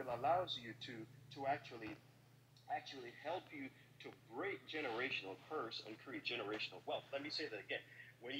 will allows you to actually help you to break generational curse and create generational wealth. Let me say that again. When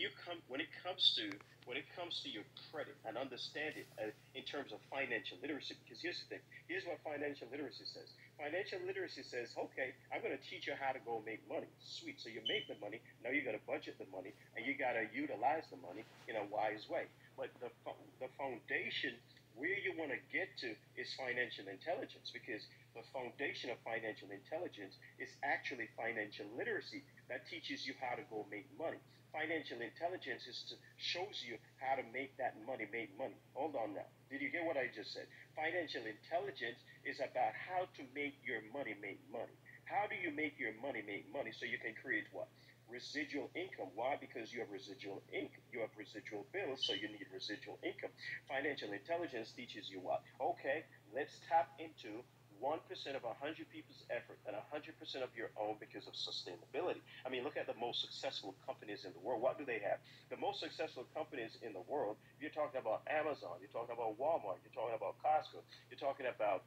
it comes to your credit and understand it in terms of financial literacy, because here's the thing. Here's what financial literacy says. Financial literacy says, okay, I'm going to teach you how to go make money. Sweet. So you make the money. Now you got to budget the money, and you got to utilize the money in a wise way. But the foundation where you want to get to is financial intelligence, because the foundation of financial intelligence is actually financial literacy that teaches you how to go make money. Financial intelligence is to shows you how to make that money make money. Hold on now. Did you get what I just said? Financial intelligence is about how to make your money make money. How do you make your money make money so you can create what? Residual income. Why? Because you have residual income. You have residual bills, so you need residual income. Financial intelligence teaches you what? Okay, let's tap into 1% of 100 people's effort and 100% of your own because of sustainability. I mean, look at the most successful companies in the world. What do they have? The most successful companies in the world, you're talking about Amazon, you're talking about Walmart, you're talking about Costco, you're talking about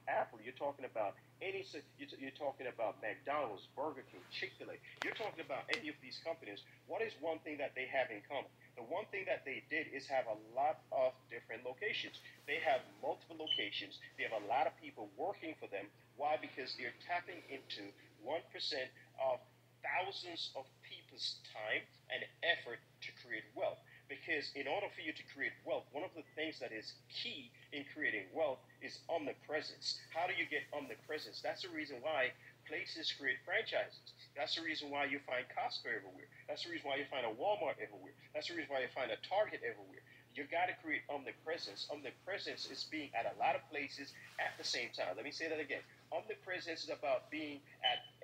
Apple, you're talking about you're talking about McDonald's, Burger King, Chick-fil-A. You're talking about any of these companies. What is one thing that they have in common? The one thing that they did is have a lot of different locations. They have multiple locations. They have a lot of people working for them. Why? Because they're tapping into 1% of thousands of people's time and effort to create wealth. Because in order for you to create wealth, one of the things that is key in creating wealth is omnipresence. How do you get omnipresence? That's the reason why places create franchises. That's the reason why you find Costco everywhere. That's the reason why you find a Walmart everywhere. That's the reason why you find a Target everywhere. You got to create omnipresence. Omnipresence is being at a lot of places at the same time. Let me say that again. Omnipresence is about being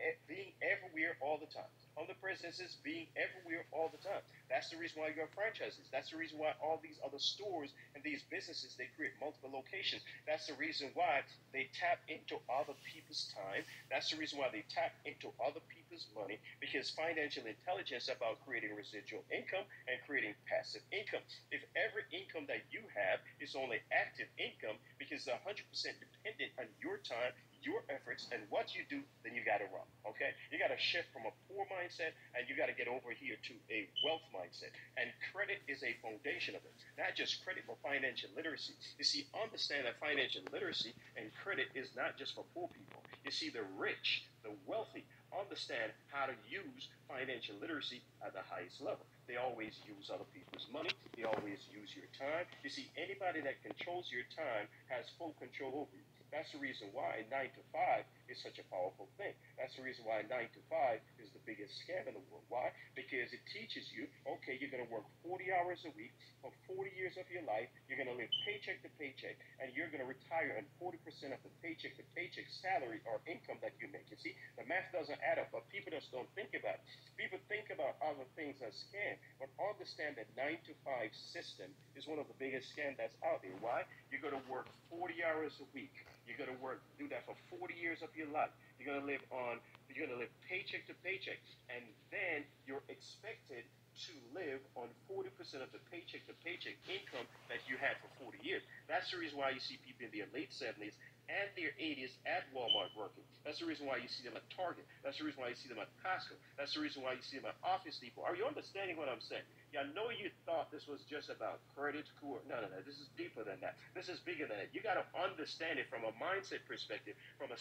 everywhere all the time. Omnipresence is being everywhere all the time. That's the reason why you have franchises. That's the reason why all these other stores and these businesses, they create multiple locations. That's the reason why they tap into other people's time. That's the reason why they tap into other people's money, because financial intelligence is about creating residual income and creating passive income. If every income that you have is only active income because it's 100% dependent on your time, your efforts, and what you do, then you got to run. Okay, you got to shift from a poor mindset, and you got to get over here to a wealth mindset. And credit is a foundation of it. Not just credit, but financial literacy. You see, understand that financial literacy and credit is not just for poor people. You see, the rich, the wealthy, understand how to use financial literacy at the highest level. They always use other people's money. They always use your time. You see, anybody that controls your time has full control over you. That's the reason why 9 to 5 is such a powerful thing. That's the reason why 9 to 5 is the biggest scam in the world. Why? Because it teaches you, okay, you're going to work 40 hours a week for 40 years of your life. You're going to live paycheck to paycheck, and you're going to retire on 40% of the paycheck to paycheck salary or income that you make. You see, the math doesn't add up, but people just don't think about it. People think about other things as scam, but understand that 9 to 5 system is one of the biggest scams that's out there. Why? You're going to work 40 hours a week. You're going to do that for 40 years of your life. You're going to live paycheck to paycheck. And then you're expected to live on 40% of the paycheck to paycheck income that you had for 40 years. That's the reason why you see people in their late 70s and their 80s at Walmart working. That's the reason why you see them at Target. That's the reason why you see them at Costco. That's the reason why you see them at Office Depot. Are you understanding what I'm saying? Yeah, I know you thought this was just about credit score. No. This is deeper than that. This is bigger than that. You got to understand it from a mindset perspective, from a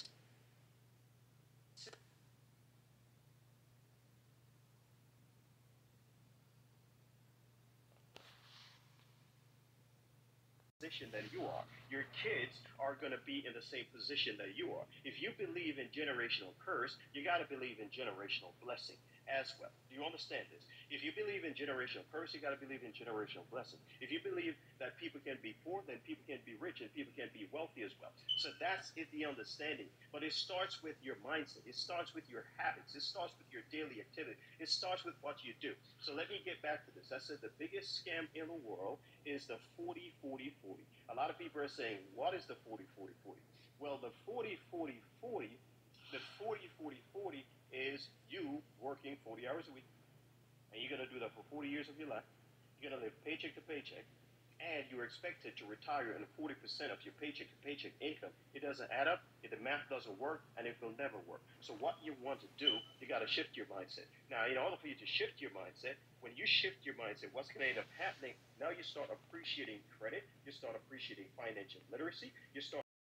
position that you are. Your kids are going to be in the same position that you are. If you believe in generational curse, you got to believe in generational blessing as well. Do you understand this? If you believe in generational curse, you got to believe in generational blessing. If you believe that people can be poor, then people can be rich and people can be wealthy as well. So that's it, the understanding. But it starts with your mindset. It starts with your habits. It starts with your daily activity. It starts with what you do. So let me get back to this. I said the biggest scam in the world is the 40 40 40. A lot of people are saying, what is the 40 40 40? Well, the 40 40 40, the 40 40 40 is you working 40 hours a week, and you're going to do that for 40 years of your life. You're going to live paycheck to paycheck. and you're expected to retire on 40% of your paycheck to paycheck income, it doesn't add up, the math doesn't work, and it will never work. So what you want to do, you got to shift your mindset. Now, in order for you to shift your mindset, when you shift your mindset, what's going to end up happening? Now you start appreciating credit, you start appreciating financial literacy, you start